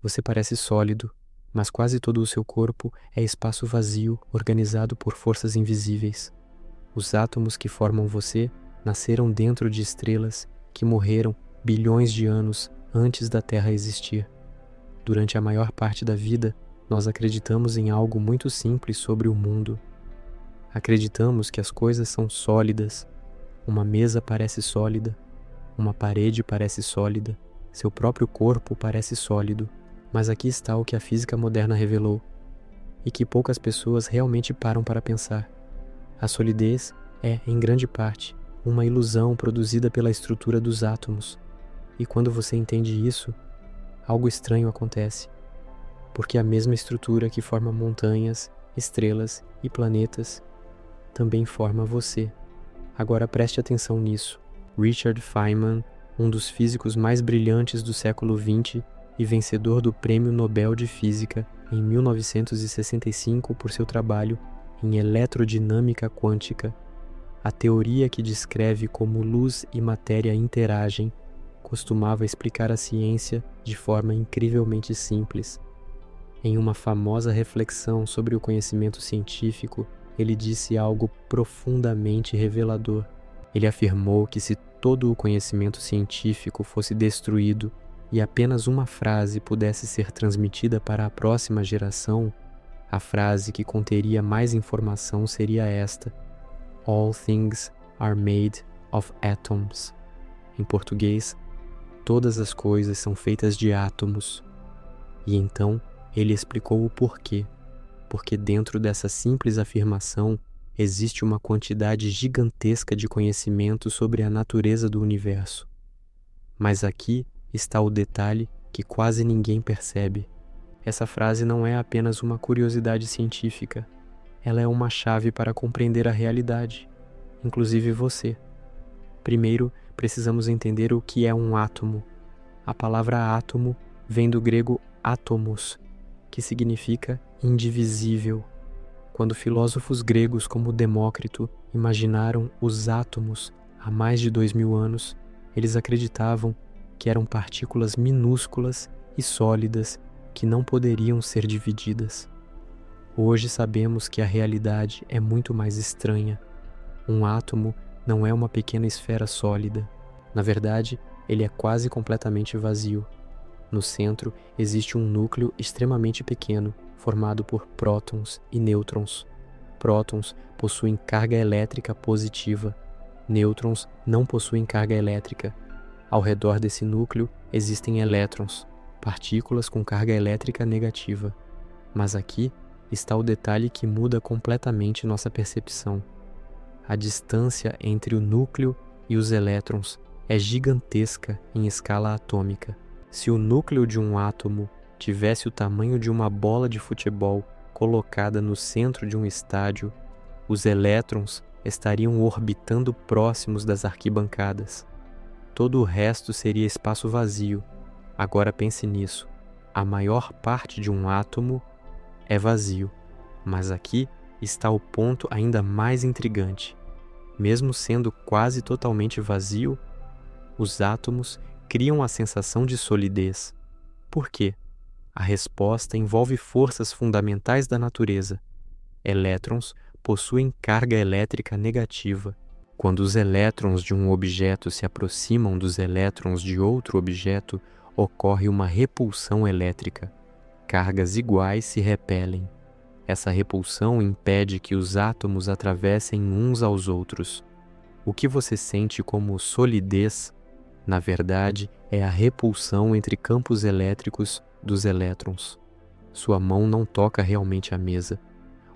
Você parece sólido, mas quase todo o seu corpo é espaço vazio organizado por forças invisíveis. Os átomos que formam você nasceram dentro de estrelas que morreram bilhões de anos antes da Terra existir. Durante a maior parte da vida, nós acreditamos em algo muito simples sobre o mundo. Acreditamos que as coisas são sólidas. Uma mesa parece sólida, uma parede parece sólida, seu próprio corpo parece sólido. Mas aqui está o que a física moderna revelou, e que poucas pessoas realmente param para pensar. A solidez é, em grande parte, uma ilusão produzida pela estrutura dos átomos. E quando você entende isso, algo estranho acontece. Porque a mesma estrutura que forma montanhas, estrelas e planetas também forma você. Agora preste atenção nisso. Richard Feynman, um dos físicos mais brilhantes do século XX e vencedor do Prêmio Nobel de Física em 1965 por seu trabalho em eletrodinâmica quântica, a teoria que descreve como luz e matéria interagem, costumava explicar a ciência de forma incrivelmente simples. Em uma famosa reflexão sobre o conhecimento científico, ele disse algo profundamente revelador. Ele afirmou que se todo o conhecimento científico fosse destruído e apenas uma frase pudesse ser transmitida para a próxima geração, a frase que conteria mais informação seria esta: All things are made of atoms. Em português, todas as coisas são feitas de átomos. E então ele explicou o porquê. Porque dentro dessa simples afirmação existe uma quantidade gigantesca de conhecimento sobre a natureza do universo. Mas aqui está o detalhe que quase ninguém percebe. Essa frase não é apenas uma curiosidade científica. Ela é uma chave para compreender a realidade, inclusive você. Primeiro, precisamos entender o que é um átomo. A palavra átomo vem do grego átomos, que significa indivisível. Quando filósofos gregos como Demócrito imaginaram os átomos há mais de 2000 anos, eles acreditavam que eram partículas minúsculas e sólidas que não poderiam ser divididas. Hoje sabemos que a realidade é muito mais estranha. Um átomo não é uma pequena esfera sólida. Na verdade, ele é quase completamente vazio. No centro existe um núcleo extremamente pequeno, formado por prótons e nêutrons. Prótons possuem carga elétrica positiva. Nêutrons não possuem carga elétrica. Ao redor desse núcleo existem elétrons, partículas com carga elétrica negativa. Mas aqui está o detalhe que muda completamente nossa percepção. A distância entre o núcleo e os elétrons é gigantesca em escala atômica. Se o núcleo de um átomo tivesse o tamanho de uma bola de futebol colocada no centro de um estádio, os elétrons estariam orbitando próximos das arquibancadas. Todo o resto seria espaço vazio. Agora pense nisso. A maior parte de um átomo é vazio. Mas aqui está o ponto ainda mais intrigante. Mesmo sendo quase totalmente vazio, os átomos criam a sensação de solidez. Por quê? A resposta envolve forças fundamentais da natureza. Elétrons possuem carga elétrica negativa. Quando os elétrons de um objeto se aproximam dos elétrons de outro objeto, ocorre uma repulsão elétrica. Cargas iguais se repelem. Essa repulsão impede que os átomos atravessem uns aos outros. O que você sente como solidez, na verdade, é a repulsão entre campos elétricos dos elétrons. Sua mão não toca realmente a mesa.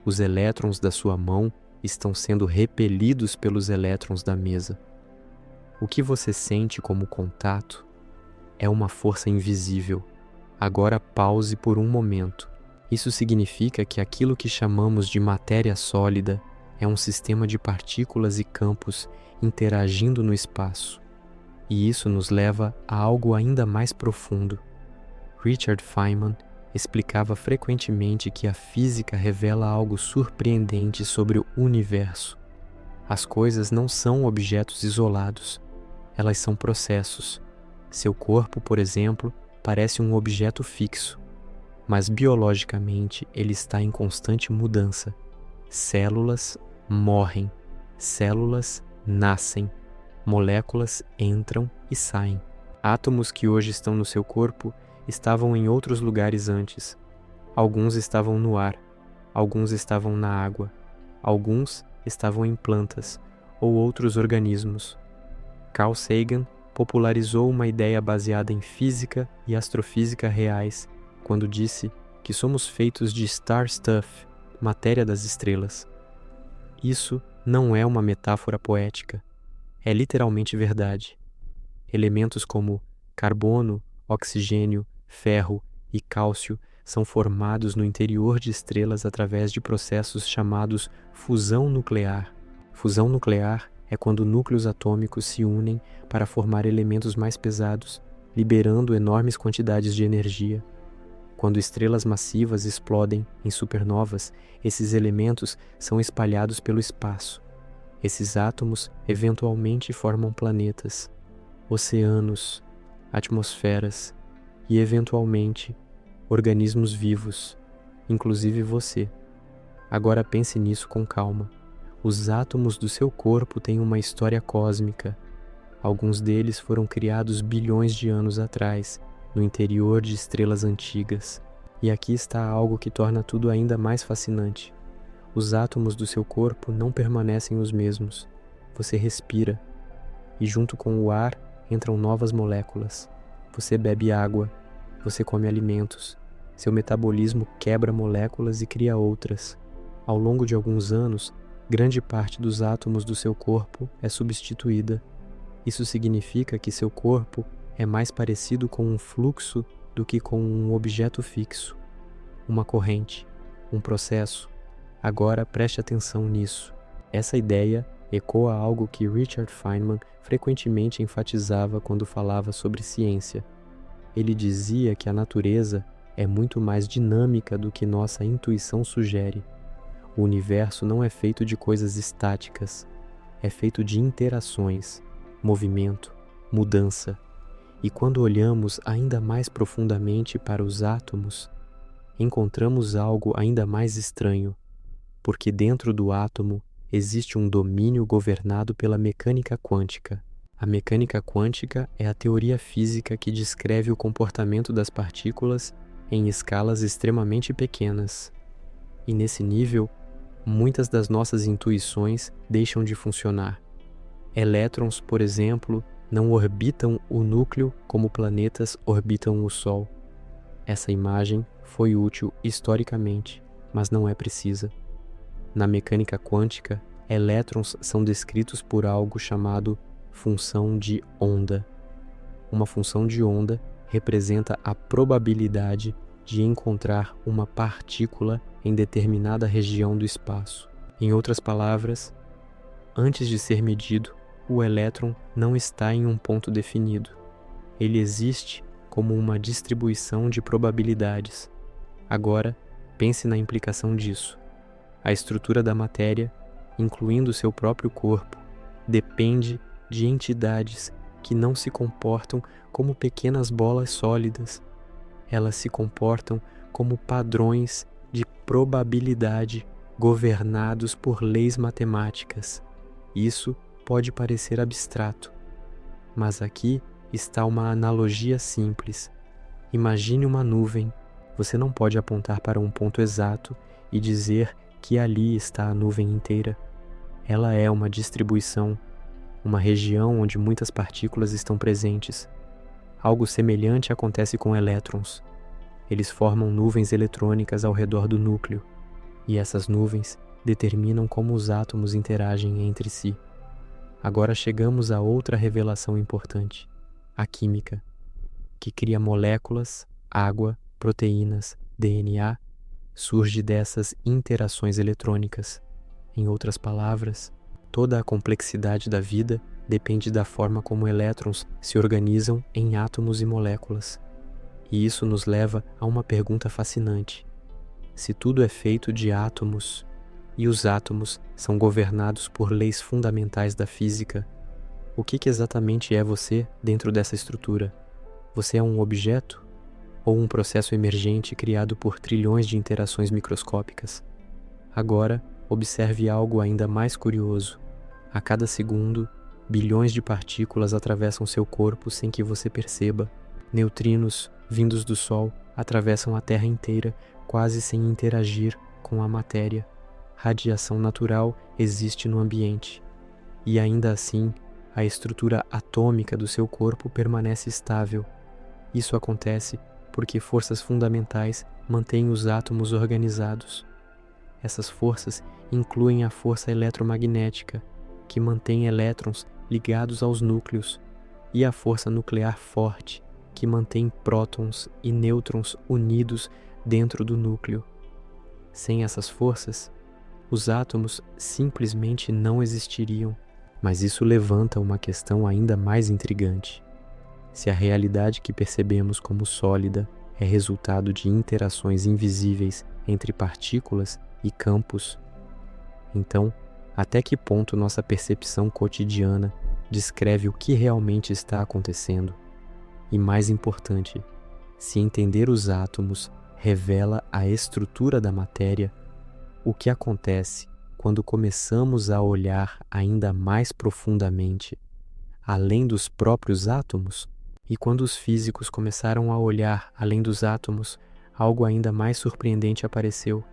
Os elétrons da sua mão estão sendo repelidos pelos elétrons da mesa. O que você sente como contato é uma força invisível. Agora pause por um momento. Isso significa que aquilo que chamamos de matéria sólida é um sistema de partículas e campos interagindo no espaço. E isso nos leva a algo ainda mais profundo. Richard Feynman explicava frequentemente que a física revela algo surpreendente sobre o universo. As coisas não são objetos isolados, elas são processos. Seu corpo, por exemplo, parece um objeto fixo, mas biologicamente ele está em constante mudança. Células morrem, células nascem, moléculas entram e saem. Átomos que hoje estão no seu corpo estavam em outros lugares antes. Alguns estavam no ar, alguns estavam na água, alguns estavam em plantas ou outros organismos. Carl Sagan popularizou uma ideia baseada em física e astrofísica reais quando disse que somos feitos de star stuff, matéria das estrelas. Isso não é uma metáfora poética, é literalmente verdade. Elementos como carbono, oxigênio, ferro e cálcio são formados no interior de estrelas através de processos chamados fusão nuclear. Fusão nuclear é quando núcleos atômicos se unem para formar elementos mais pesados, liberando enormes quantidades de energia. Quando estrelas massivas explodem em supernovas, esses elementos são espalhados pelo espaço. Esses átomos eventualmente formam planetas, oceanos, atmosferas e, eventualmente, organismos vivos, inclusive você. Agora pense nisso com calma. Os átomos do seu corpo têm uma história cósmica. Alguns deles foram criados bilhões de anos atrás, no interior de estrelas antigas. E aqui está algo que torna tudo ainda mais fascinante. Os átomos do seu corpo não permanecem os mesmos. Você respira, e junto com o ar entram novas moléculas. Você bebe água, você come alimentos. Seu metabolismo quebra moléculas e cria outras. Ao longo de alguns anos, grande parte dos átomos do seu corpo é substituída. Isso significa que seu corpo é mais parecido com um fluxo do que com um objeto fixo, uma corrente, um processo. Agora preste atenção nisso. Essa ideia ecoa algo que Richard Feynman frequentemente enfatizava quando falava sobre ciência. Ele dizia que a natureza é muito mais dinâmica do que nossa intuição sugere. O universo não é feito de coisas estáticas, é feito de interações, movimento, mudança. E quando olhamos ainda mais profundamente para os átomos, encontramos algo ainda mais estranho, porque dentro do átomo existe um domínio governado pela mecânica quântica. A mecânica quântica é a teoria física que descreve o comportamento das partículas em escalas extremamente pequenas. E nesse nível, muitas das nossas intuições deixam de funcionar. Elétrons, por exemplo, não orbitam o núcleo como planetas orbitam o Sol. Essa imagem foi útil historicamente, mas não é precisa. Na mecânica quântica, elétrons são descritos por algo chamado função de onda. Uma função de onda representa a probabilidade de encontrar uma partícula em determinada região do espaço. Em outras palavras, antes de ser medido, o elétron não está em um ponto definido. Ele existe como uma distribuição de probabilidades. Agora, pense na implicação disso. A estrutura da matéria, incluindo seu próprio corpo, depende de entidades que não se comportam como pequenas bolas sólidas. Elas se comportam como padrões de probabilidade governados por leis matemáticas. Isso pode parecer abstrato, mas aqui está uma analogia simples. Imagine uma nuvem. Você não pode apontar para um ponto exato e dizer que ali está a nuvem inteira. Ela é uma distribuição, uma região onde muitas partículas estão presentes. Algo semelhante acontece com elétrons. Eles formam nuvens eletrônicas ao redor do núcleo, e essas nuvens determinam como os átomos interagem entre si. Agora chegamos a outra revelação importante, a química, que cria moléculas, água, proteínas, DNA, surge dessas interações eletrônicas. Em outras palavras, toda a complexidade da vida depende da forma como elétrons se organizam em átomos e moléculas. E isso nos leva a uma pergunta fascinante. Se tudo é feito de átomos, e os átomos são governados por leis fundamentais da física, o que exatamente é você dentro dessa estrutura? Você é um objeto ou um processo emergente criado por trilhões de interações microscópicas. Agora, observe algo ainda mais curioso. A cada segundo, bilhões de partículas atravessam seu corpo sem que você perceba. Neutrinos, vindos do Sol, atravessam a Terra inteira, quase sem interagir com a matéria. Radiação natural existe no ambiente. E ainda assim, a estrutura atômica do seu corpo permanece estável. Isso acontece porque forças fundamentais mantêm os átomos organizados. Essas forças incluem a força eletromagnética, que mantém elétrons ligados aos núcleos, e a força nuclear forte, que mantém prótons e nêutrons unidos dentro do núcleo. Sem essas forças, os átomos simplesmente não existiriam. Mas isso levanta uma questão ainda mais intrigante. Se a realidade que percebemos como sólida é resultado de interações invisíveis entre partículas e campos, então, até que ponto nossa percepção cotidiana descreve o que realmente está acontecendo? E mais importante, se entender os átomos revela a estrutura da matéria, o que acontece quando começamos a olhar ainda mais profundamente, além dos próprios átomos? E quando os físicos começaram a olhar além dos átomos, algo ainda mais surpreendente apareceu.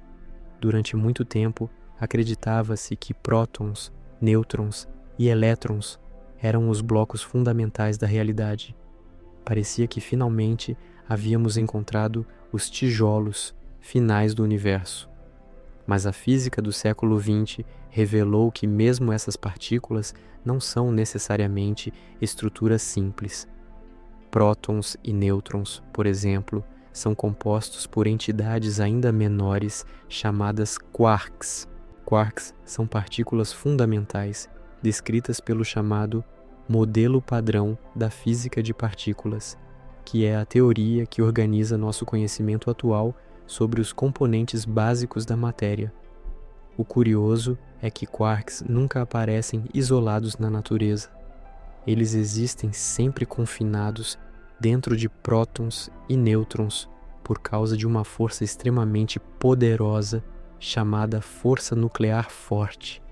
Durante muito tempo, acreditava-se que prótons, nêutrons e elétrons eram os blocos fundamentais da realidade. Parecia que finalmente havíamos encontrado os tijolos finais do universo. Mas a física do século XX revelou que mesmo essas partículas não são necessariamente estruturas simples. Prótons e nêutrons, por exemplo, são compostos por entidades ainda menores chamadas quarks. Quarks são partículas fundamentais, descritas pelo chamado modelo padrão da física de partículas, que é a teoria que organiza nosso conhecimento atual sobre os componentes básicos da matéria. O curioso é que quarks nunca aparecem isolados na natureza. Eles existem sempre confinados dentro de prótons e nêutrons por causa de uma força extremamente poderosa chamada força nuclear forte.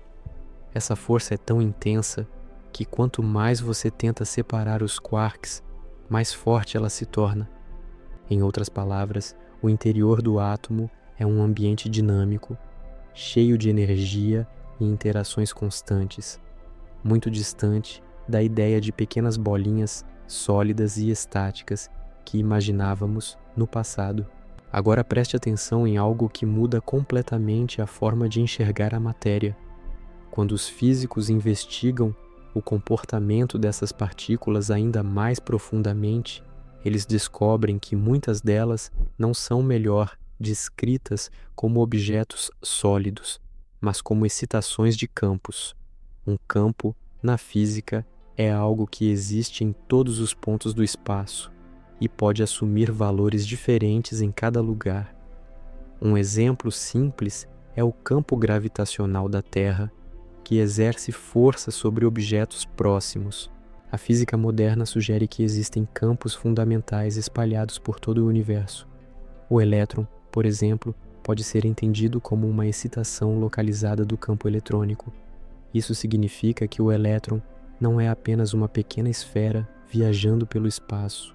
Essa força é tão intensa que quanto mais você tenta separar os quarks, mais forte ela se torna. Em outras palavras, o interior do átomo é um ambiente dinâmico, cheio de energia e interações constantes, muito distante da ideia de pequenas bolinhas sólidas e estáticas que imaginávamos no passado. Agora preste atenção em algo que muda completamente a forma de enxergar a matéria. Quando os físicos investigam o comportamento dessas partículas ainda mais profundamente, eles descobrem que muitas delas não são melhor descritas como objetos sólidos, mas como excitações de campos. Um campo, na física, é algo que existe em todos os pontos do espaço e pode assumir valores diferentes em cada lugar. Um exemplo simples é o campo gravitacional da Terra, que exerce força sobre objetos próximos. A física moderna sugere que existem campos fundamentais espalhados por todo o universo. O elétron, por exemplo, pode ser entendido como uma excitação localizada do campo eletrônico. Isso significa que o elétron não é apenas uma pequena esfera viajando pelo espaço.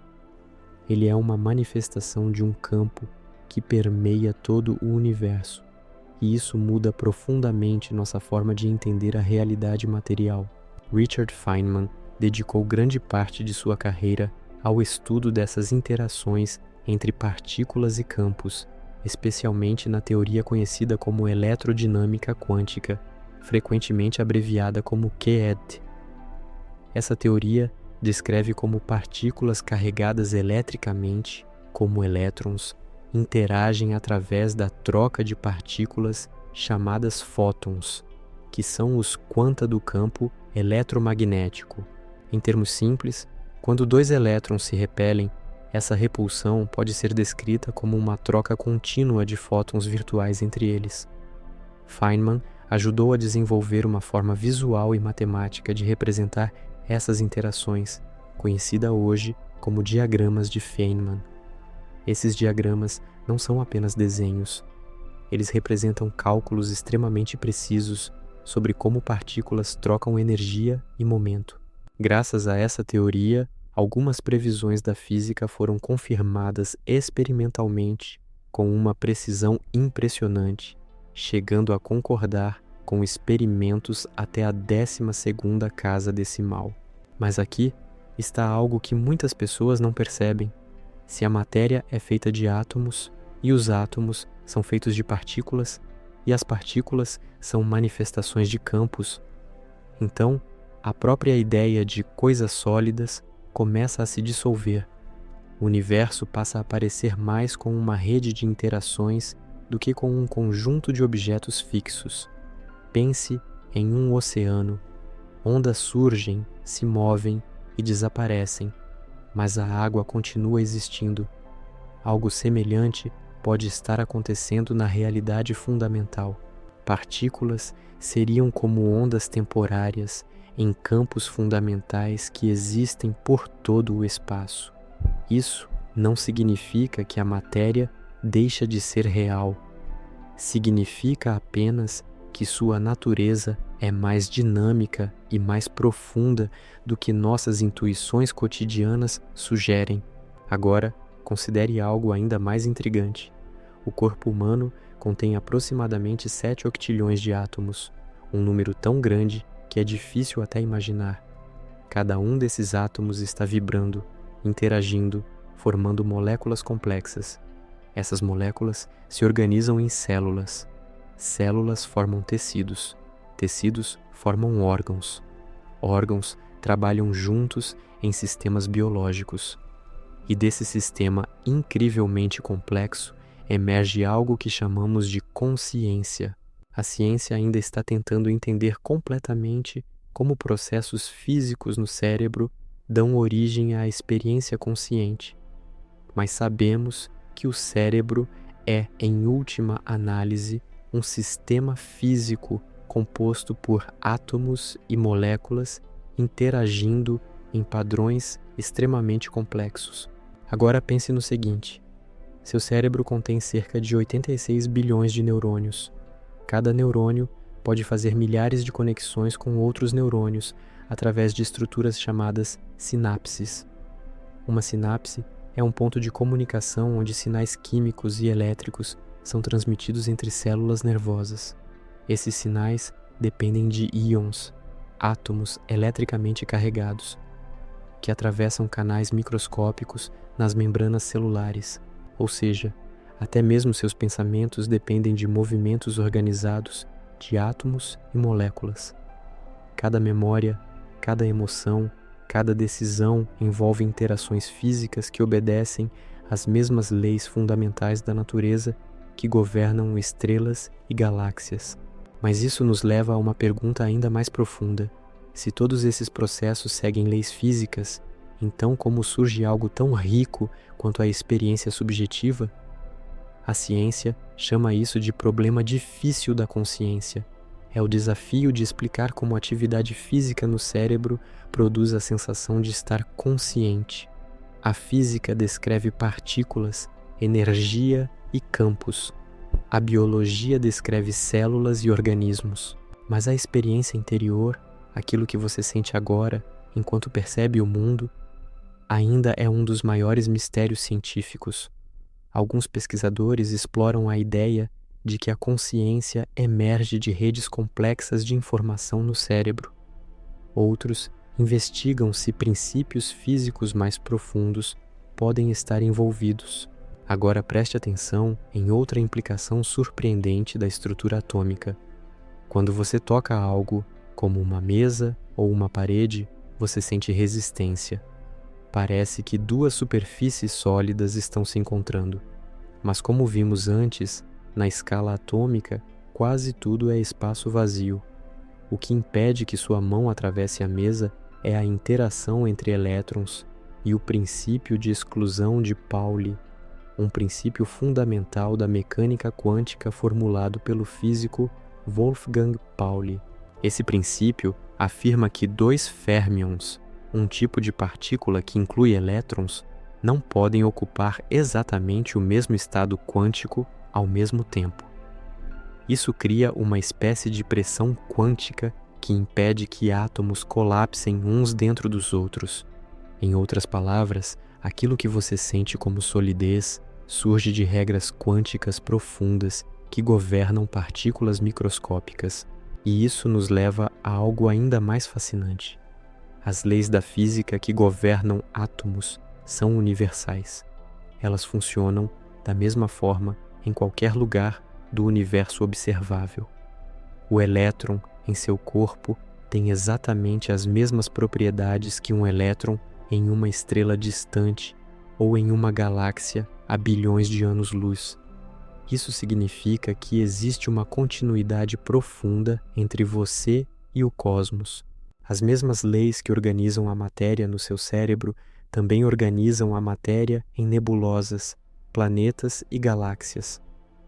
Ele é uma manifestação de um campo que permeia todo o universo, e isso muda profundamente nossa forma de entender a realidade material. Richard Feynman dedicou grande parte de sua carreira ao estudo dessas interações entre partículas e campos, especialmente na teoria conhecida como eletrodinâmica quântica, frequentemente abreviada como QED. Essa teoria descreve como partículas carregadas eletricamente, como elétrons, interagem através da troca de partículas chamadas fótons, que são os quanta do campo eletromagnético. Em termos simples, quando dois elétrons se repelem, essa repulsão pode ser descrita como uma troca contínua de fótons virtuais entre eles. Feynman ajudou a desenvolver uma forma visual e matemática de representar essas interações, conhecida hoje como diagramas de Feynman. Esses diagramas não são apenas desenhos. Eles representam cálculos extremamente precisos sobre como partículas trocam energia e momento. Graças a essa teoria, algumas previsões da física foram confirmadas experimentalmente com uma precisão impressionante, chegando a concordar com experimentos até a 12ª casa decimal. Mas aqui está algo que muitas pessoas não percebem. Se a matéria é feita de átomos e os átomos são feitos de partículas e as partículas são manifestações de campos, então a própria ideia de coisas sólidas começa a se dissolver. O universo passa a parecer mais com uma rede de interações do que com um conjunto de objetos fixos. Pense em um oceano. Ondas surgem, se movem e desaparecem, mas a água continua existindo. Algo semelhante pode estar acontecendo na realidade fundamental. Partículas seriam como ondas temporárias em campos fundamentais que existem por todo o espaço. Isso não significa que a matéria deixa de ser real. Significa apenas que sua natureza é mais dinâmica e mais profunda do que nossas intuições cotidianas sugerem. Agora, considere algo ainda mais intrigante. O corpo humano contém aproximadamente 7 octilhões de átomos, um número tão grande que é difícil até imaginar. Cada um desses átomos está vibrando, interagindo, formando moléculas complexas. Essas moléculas se organizam em células. Células formam tecidos. Tecidos formam órgãos. Órgãos trabalham juntos em sistemas biológicos. E desse sistema incrivelmente complexo emerge algo que chamamos de consciência. A ciência ainda está tentando entender completamente como processos físicos no cérebro dão origem à experiência consciente. Mas sabemos que o cérebro é, em última análise, um sistema físico composto por átomos e moléculas interagindo em padrões extremamente complexos. Agora pense no seguinte: seu cérebro contém cerca de 86 bilhões de neurônios. Cada neurônio pode fazer milhares de conexões com outros neurônios através de estruturas chamadas sinapses. Uma sinapse é um ponto de comunicação onde sinais químicos e elétricos são transmitidos entre células nervosas. Esses sinais dependem de íons, átomos eletricamente carregados, que atravessam canais microscópicos nas membranas celulares, ou seja, até mesmo seus pensamentos dependem de movimentos organizados de átomos e moléculas. Cada memória, cada emoção, cada decisão envolve interações físicas que obedecem às mesmas leis fundamentais da natureza que governam estrelas e galáxias. Mas isso nos leva a uma pergunta ainda mais profunda. Se todos esses processos seguem leis físicas, então como surge algo tão rico quanto a experiência subjetiva? A ciência chama isso de problema difícil da consciência. É o desafio de explicar como a atividade física no cérebro produz a sensação de estar consciente. A física descreve partículas, energia e campos. A biologia descreve células e organismos. Mas a experiência interior, aquilo que você sente agora, enquanto percebe o mundo, ainda é um dos maiores mistérios científicos. Alguns pesquisadores exploram a ideia de que a consciência emerge de redes complexas de informação no cérebro. Outros investigam se princípios físicos mais profundos podem estar envolvidos. Agora preste atenção em outra implicação surpreendente da estrutura atômica. Quando você toca algo, como uma mesa ou uma parede, você sente resistência. Parece que duas superfícies sólidas estão se encontrando. Mas como vimos antes, na escala atômica, quase tudo é espaço vazio. O que impede que sua mão atravesse a mesa é a interação entre elétrons e o princípio de exclusão de Pauli, um princípio fundamental da mecânica quântica formulado pelo físico Wolfgang Pauli. Esse princípio afirma que dois férmions, um tipo de partícula que inclui elétrons, não podem ocupar exatamente o mesmo estado quântico ao mesmo tempo. Isso cria uma espécie de pressão quântica que impede que átomos colapsem uns dentro dos outros. Em outras palavras, aquilo que você sente como solidez surge de regras quânticas profundas que governam partículas microscópicas, e isso nos leva a algo ainda mais fascinante. As leis da física que governam átomos são universais. Elas funcionam da mesma forma em qualquer lugar do universo observável. O elétron em seu corpo tem exatamente as mesmas propriedades que um elétron em uma estrela distante ou em uma galáxia a bilhões de anos-luz. Isso significa que existe uma continuidade profunda entre você e o cosmos. As mesmas leis que organizam a matéria no seu cérebro também organizam a matéria em nebulosas, planetas e galáxias.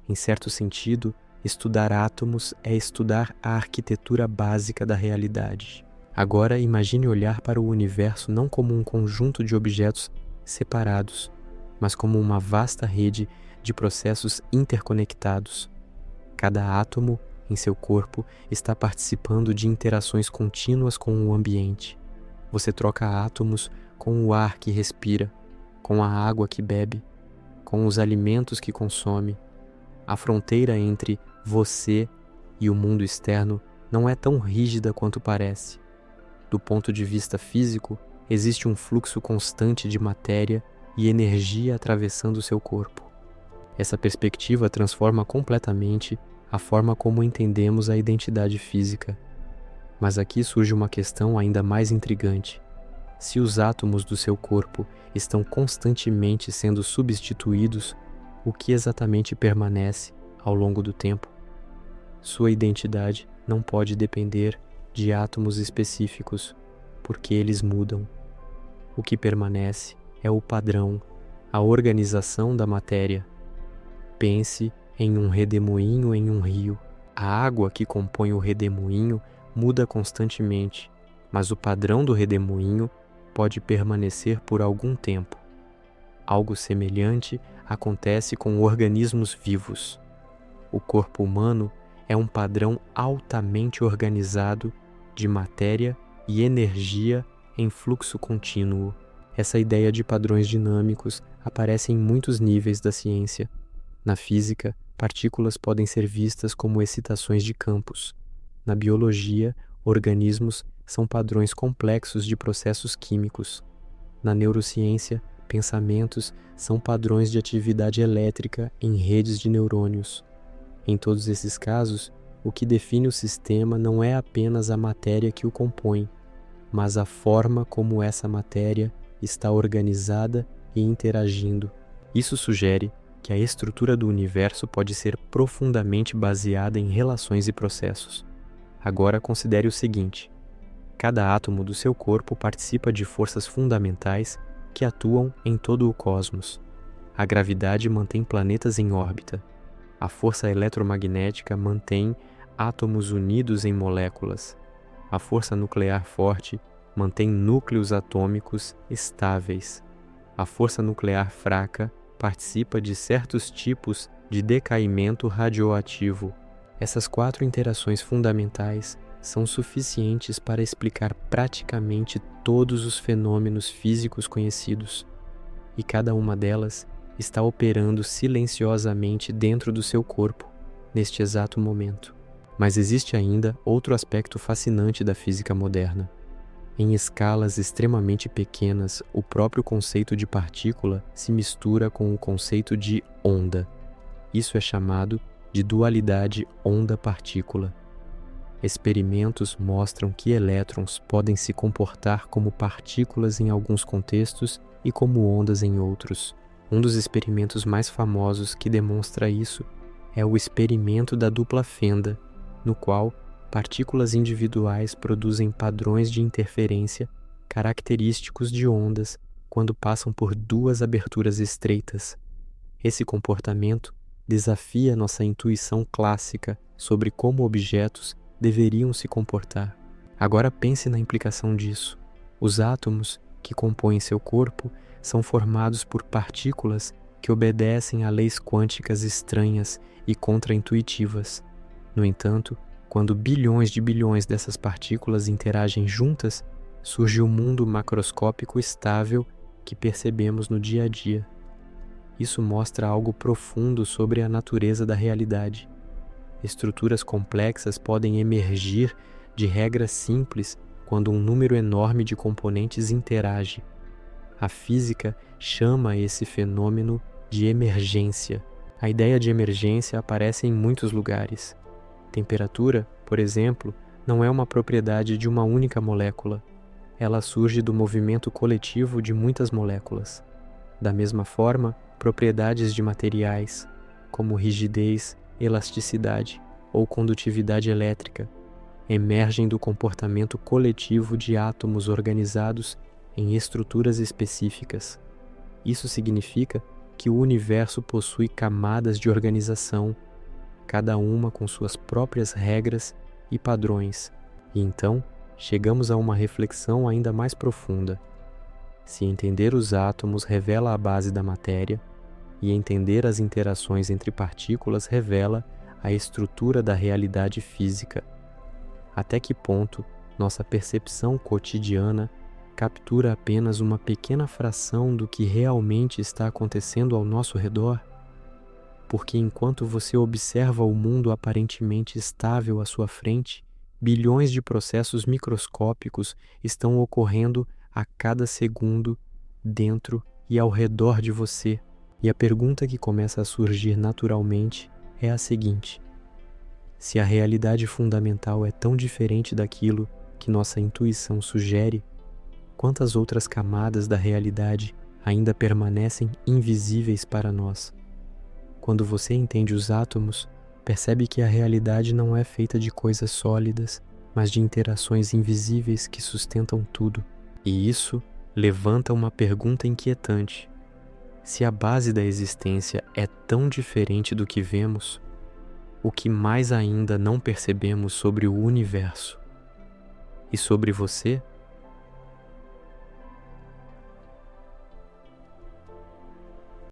Em certo sentido, estudar átomos é estudar a arquitetura básica da realidade. Agora imagine olhar para o universo não como um conjunto de objetos separados, mas como uma vasta rede de processos interconectados. Cada átomo em seu corpo está participando de interações contínuas com o ambiente. Você troca átomos com o ar que respira, com a água que bebe, com os alimentos que consome. A fronteira entre você e o mundo externo não é tão rígida quanto parece. Do ponto de vista físico, existe um fluxo constante de matéria e energia atravessando seu corpo. Essa perspectiva transforma completamente a forma como entendemos a identidade física. Mas aqui surge uma questão ainda mais intrigante. Se os átomos do seu corpo estão constantemente sendo substituídos, o que exatamente permanece ao longo do tempo? Sua identidade não pode depender de átomos específicos, porque eles mudam. O que permanece é o padrão, a organização da matéria. Pense em um redemoinho em um rio. A água que compõe o redemoinho muda constantemente, mas o padrão do redemoinho pode permanecer por algum tempo. Algo semelhante acontece com organismos vivos. O corpo humano é um padrão altamente organizado de matéria e energia em fluxo contínuo. Essa ideia de padrões dinâmicos aparece em muitos níveis da ciência. Na física, partículas podem ser vistas como excitações de campos. Na biologia, organismos são padrões complexos de processos químicos. Na neurociência, pensamentos são padrões de atividade elétrica em redes de neurônios. Em todos esses casos, o que define o sistema não é apenas a matéria que o compõe, mas a forma como essa matéria está organizada e interagindo. Isso sugere que a estrutura do universo pode ser profundamente baseada em relações e processos. Agora considere o seguinte: cada átomo do seu corpo participa de forças fundamentais que atuam em todo o cosmos. A gravidade mantém planetas em órbita. A força eletromagnética mantém átomos unidos em moléculas. A força nuclear forte mantém núcleos atômicos estáveis. A força nuclear fraca participa de certos tipos de decaimento radioativo. Essas 4 interações fundamentais são suficientes para explicar praticamente todos os fenômenos físicos conhecidos, e cada uma delas está operando silenciosamente dentro do seu corpo, neste exato momento. Mas existe ainda outro aspecto fascinante da física moderna. Em escalas extremamente pequenas, o próprio conceito de partícula se mistura com o conceito de onda. Isso é chamado de dualidade onda-partícula. Experimentos mostram que elétrons podem se comportar como partículas em alguns contextos e como ondas em outros. Um dos experimentos mais famosos que demonstra isso é o experimento da dupla fenda, no qual partículas individuais produzem padrões de interferência característicos de ondas quando passam por 2 aberturas estreitas. Esse comportamento desafia nossa intuição clássica sobre como objetos deveriam se comportar. Agora pense na implicação disso. Os átomos que compõem seu corpo são formados por partículas que obedecem a leis quânticas estranhas e contraintuitivas. No entanto, quando bilhões de bilhões dessas partículas interagem juntas, surge o mundo macroscópico estável que percebemos no dia a dia. Isso mostra algo profundo sobre a natureza da realidade. Estruturas complexas podem emergir de regras simples quando um número enorme de componentes interage. A física chama esse fenômeno de emergência. A ideia de emergência aparece em muitos lugares. Temperatura, por exemplo, não é uma propriedade de uma única molécula. Ela surge do movimento coletivo de muitas moléculas. Da mesma forma, propriedades de materiais, como rigidez, elasticidade ou condutividade elétrica, emergem do comportamento coletivo de átomos organizados em estruturas específicas. Isso significa que o universo possui camadas de organização, cada uma com suas próprias regras e padrões, e então chegamos a uma reflexão ainda mais profunda. Se entender os átomos revela a base da matéria, e entender as interações entre partículas revela a estrutura da realidade física. Até que ponto nossa percepção cotidiana captura apenas uma pequena fração do que realmente está acontecendo ao nosso redor? Porque enquanto você observa o mundo aparentemente estável à sua frente, bilhões de processos microscópicos estão ocorrendo a cada segundo dentro e ao redor de você. E a pergunta que começa a surgir naturalmente é a seguinte: se a realidade fundamental é tão diferente daquilo que nossa intuição sugere, quantas outras camadas da realidade ainda permanecem invisíveis para nós? Quando você entende os átomos, percebe que a realidade não é feita de coisas sólidas, mas de interações invisíveis que sustentam tudo. E isso levanta uma pergunta inquietante. Se a base da existência é tão diferente do que vemos, o que mais ainda não percebemos sobre o universo? E sobre você?